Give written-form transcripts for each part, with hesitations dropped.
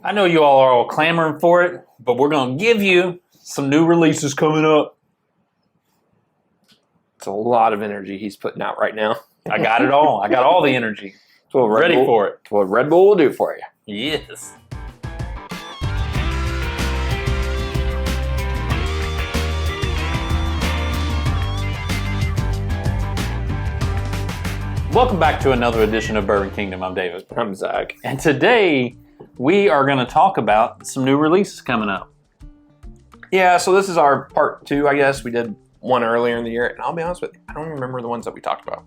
I know you all are all clamoring for it, but we're going to give you some new releases coming up. It's a lot of energy he's putting out right now. I got it all. I got all the energy. Ready for it. It's what Red Bull will do for you. Yes. Welcome back to another edition of Bourbon Kingdom. I'm David. I'm Zach. And today we are going to talk about some new releases coming up. Yeah, so this is our part 2, I guess. We did one earlier in the year, and I'll be honest with you, I don't remember the ones that we talked about.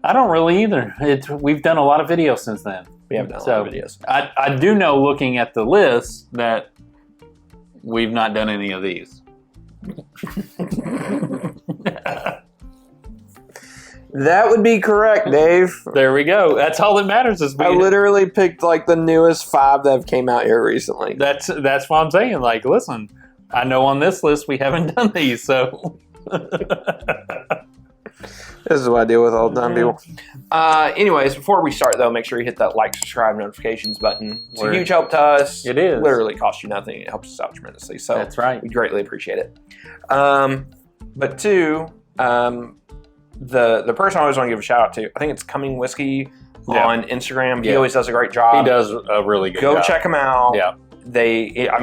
I don't really either. We've done a lot of videos since then. We have done a lot of videos. I do know, looking at the list, that we've not done any of these. That would be correct, Dave. There we go. That's all that matters. Is I literally picked like the newest 5 that have came out here recently. That's what I'm saying. Like, listen, I know on this list we haven't done these, so. This is what I deal with all the time, people. Anyways, before we start, though, make sure you hit that like, subscribe, notifications button. It's a huge help to us. It is. Literally costs you nothing. It helps us out tremendously. So that's right. We greatly appreciate it. But 2, the person I always want to give a shout out to, I think it's Coming Whiskey on Instagram. He always does a great job. He does a really good job. Go check him out. Yeah.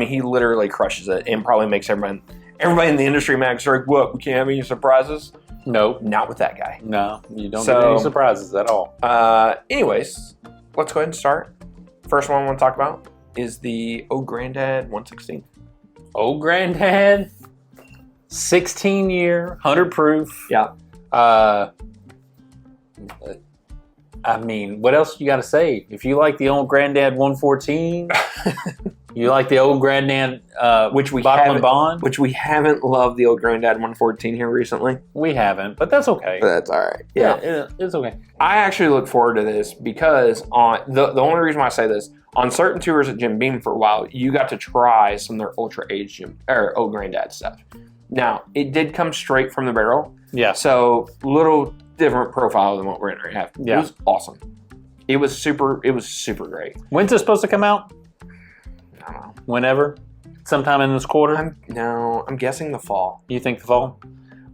He literally crushes it and probably makes everybody in the industry mad. Like, what? We can't have any surprises? Nope. Not with that guy. No, you don't get any surprises at all. Anyways, let's go ahead and start. First one I want to talk about is the Old Granddad 116. Old Granddad, 16-year, 100 proof. Yeah. I mean, what else you got to say? If you like the Old Granddad 114, you like the Old Granddad Bottle and Bond, which we haven't loved the Old Granddad 114 here recently. We haven't, but that's okay. But that's all right. Yeah, it's okay. I actually look forward to this because on the only reason why I say this, on certain tours at Jim Beam for a while, you got to try some of their ultra aged Old Granddad stuff. Now, it did come straight from the barrel. Yeah. So little different profile than what we're going to have. Yeah. It was awesome. It was super great. When's it supposed to come out? I don't know. Whenever? Sometime in this quarter? I'm guessing the fall. You think the fall?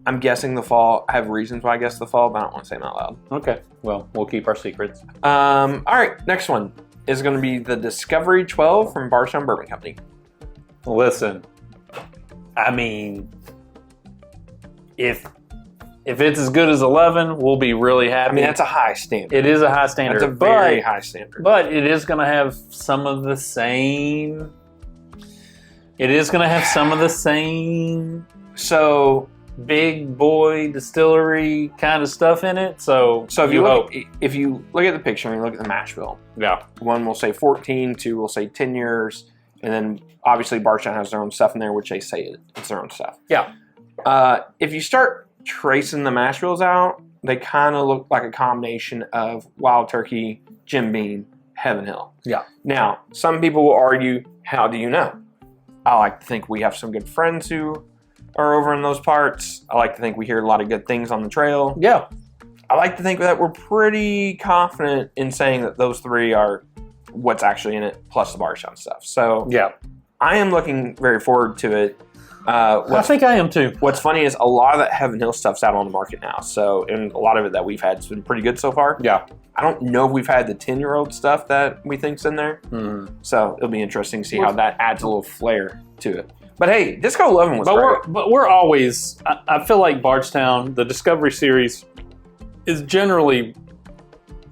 I'm guessing the fall. I have reasons why I guess the fall, but I don't want to say them out loud. Okay. Well, we'll keep our secrets. All right. Next one is going to be the Discovery 12 from Bardstown Bourbon Company. Listen, I mean, if it's as good as 11, we'll be really happy. I mean, that's a high standard. It is a high standard. That's a very high standard. But it is going to have some of the same. It is going to have some of the same. So big boy distillery kind of stuff in it. So if you look at the picture and you look at the mash bill, one will say 14, 2 will say 10 years, and then obviously Bardstown has their own stuff in there, which they say it's their own stuff. Yeah. If you start tracing the mash bills out, they kind of look like a combination of Wild Turkey, Jim Beam, Heaven Hill. Yeah. Now, some people will argue, how do you know? I like to think we have some good friends who are over in those parts. I like to think we hear a lot of good things on the trail. Yeah. I like to think that we're pretty confident in saying that those 3 are what's actually in it, plus the Bardstown stuff. So yeah, I am looking very forward to it. I think I am too. What's funny is a lot of that Heaven Hill stuff's out on the market now. So, and a lot of it that we've had has been pretty good so far. Yeah. I don't know if we've had the 10-year-old stuff that we think's in there. Mm. So it'll be interesting to see how that adds a little flair to it. But hey, Disco 11 was great. But we're always, I feel like Bardstown, the Discovery Series, is generally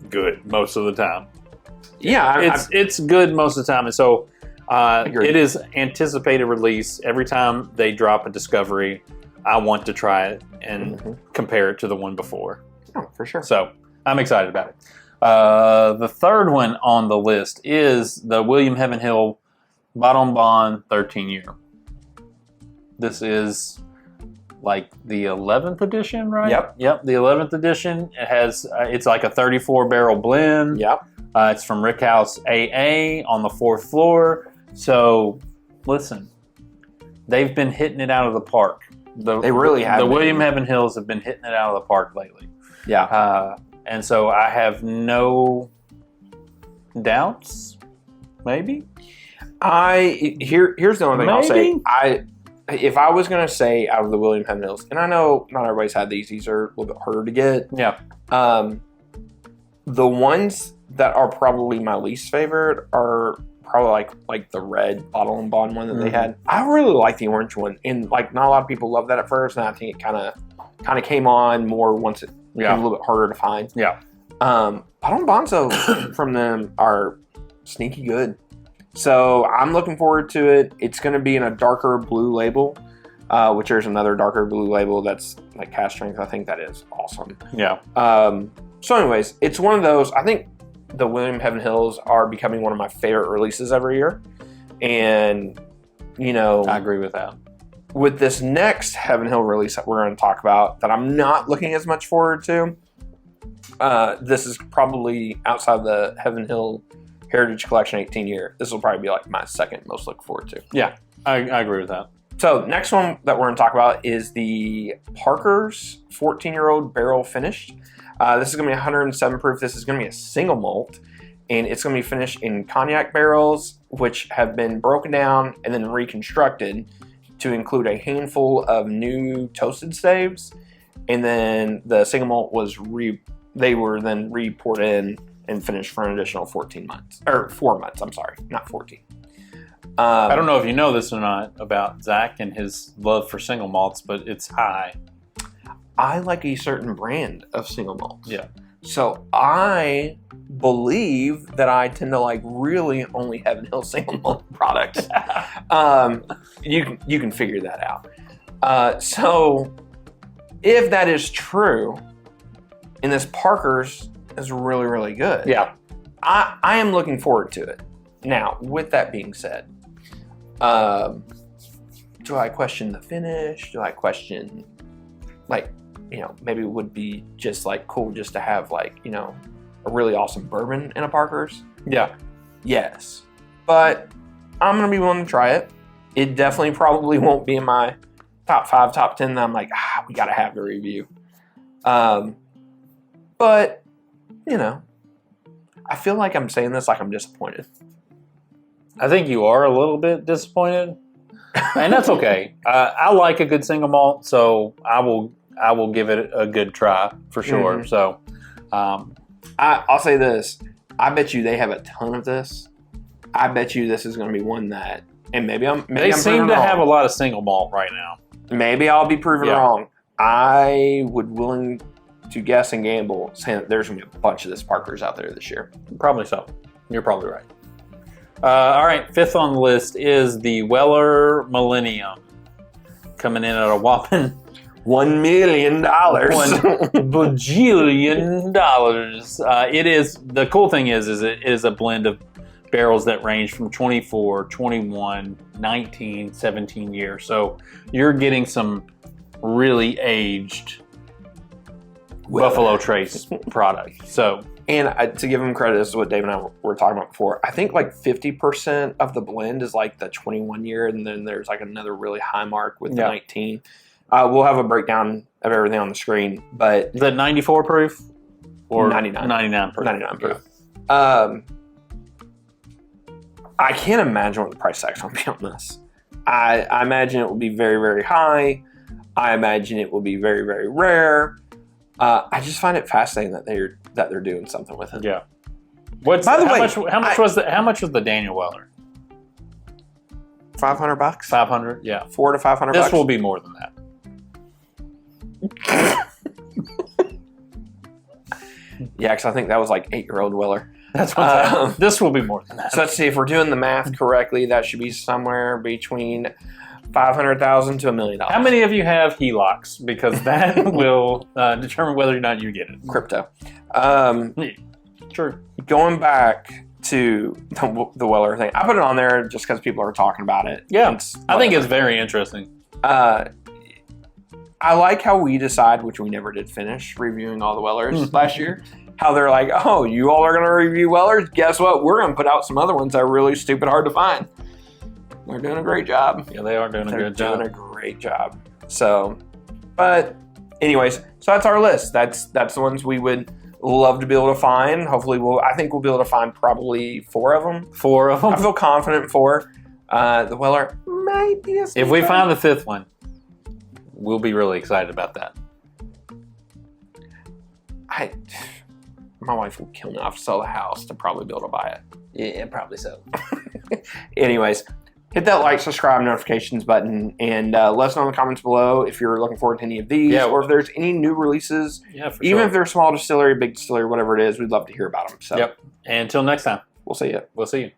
good most of the time. Yeah. It's good most of the time. And so it is anticipated release. Every time they drop a Discovery, I want to try it and compare it to the one before. Oh, for sure. So I'm excited about it. The third one on the list is the William Heaven Hill Bottle and Bond 13-year. This is like the 11th edition, right? Yep, the 11th edition. It has, it's like a 34 barrel blend. Yep. It's from Rickhouse AA on the 4th floor. So, listen, they've been hitting it out of the park. They really have. The William Heaven Hills have been hitting it out of the park lately. Yeah. And so I have no doubts Maybe. Here's the only thing I'll say. If I was gonna say out of the William Heaven Hills, and I know not everybody's had these are a little bit harder to get. Yeah. The ones that are probably my least favorite are probably like the red bottle and bond one that they had. I really like the orange one, and like not a lot of people love that at first, and I think it kind of came on more once it became a little bit harder to find. Yeah. Bottle and bonds though from them are sneaky good. So I'm looking forward to it. It's going to be in a darker blue label, which there's another darker blue label that's like cast strength. I think that is awesome. Yeah. So anyways, it's one of those. I think the William Heaven Hills are becoming one of my favorite releases every year. And, I agree with that. With this next Heaven Hill release that we're going to talk about that I'm not looking as much forward to, this is probably outside the Heaven Hill Heritage Collection 18 year. This will probably be like my second most look forward to. Yeah, I agree with that. So next one that we're going to talk about is the Parker's 14-year-old barrel finished. This is going to be 107 proof. This is going to be a single malt, and it's going to be finished in cognac barrels, which have been broken down and then reconstructed to include a handful of new toasted staves. And then the single malt they were then re-poured in and finished for an additional 14 months. Or 4 months, I'm sorry, not 14. I don't know if you know this or not about Zach and his love for single malts, but it's high. I like a certain brand of single malts. Yeah. So I believe that I tend to like really only Heaven Hill single malt products. You can figure that out. So if that is true, and this Parker's is really, really good. Yeah. I am looking forward to it. Now, with that being said, do I question the finish? Do I question, maybe it would be just like cool just to have a really awesome bourbon in a Parker's? Yeah. Yes. But I'm going to be willing to try it. It definitely probably won't be in my top 5, top 10 that I'm like, we got to have the review. But, I feel like I'm saying this like I'm disappointed. I think you are a little bit disappointed, and that's okay. I like a good single malt, so I will give it a good try for sure. Mm-hmm. So, I'll say this: I bet you they have a ton of this. I bet you this is going to be one that, and they seem to have a lot of single malt right now. Maybe I'll be proven wrong. I would willing to guess and gamble saying that there's going to be a bunch of this Parker's out there this year. Probably so. You're probably right. All right, fifth on the list is the Weller Millennium, coming in at a whopping $1 million. $1 bajillion. It is, the cool thing is it is a blend of barrels that range from 24, 21, 19, 17 years. So you're getting some really aged Buffalo Trace product. So, and to give them credit, this is what Dave and I were talking about before. I think like 50% of the blend is like the 21 year, and then there's like another really high mark with the 19. We'll have a breakdown of everything on the screen, but is that 94 proof or 99? 99 proof. 99 proof. Yeah. I can't imagine what the price tag's going to be on this. I imagine it will be very, very high. I imagine it will be very, very rare. I just find it fascinating that they're doing something with it. Yeah. How much was the Daniel Weller? $500. 500. Yeah. $400 to $500. This will be more than that. Yeah, because I think that was like 8-year-old Weller. That's what this will be more than that. So let's see, if we're doing the math correctly, that should be somewhere between $500,000 to $1 million. How many of you have HELOCs? Because that will determine whether or not you get it. Crypto. Sure. Going back to the Weller thing, I put it on there just because people are talking about it. Yeah, I think it's very interesting. I like how we decide, which we never did finish, reviewing all the Wellers last year. How they're like, oh, you all are going to review Wellers? Guess what? We're going to put out some other ones that are really stupid hard to find. They're doing a great job. Yeah, they are doing a good job. They're doing a great job. So, but anyways, so that's our list. That's the ones we would love to be able to find. Hopefully, I think we'll be able to find probably 4 of them. 4 of them. I feel confident in 4. The Weller might be a If we find the 5th one, we'll be really excited about that. My wife will kill me. I'll have to sell the house to probably be able to buy it. Yeah, probably so. Anyways, hit that like, subscribe, notifications button, and let us know in the comments below if you're looking forward to any of these, or if there's any new releases. Yeah, for Even sure. if they're small distillery, big distillery, whatever it is, we'd love to hear about them. So, Yep. And until next time, we'll see you. We'll see you.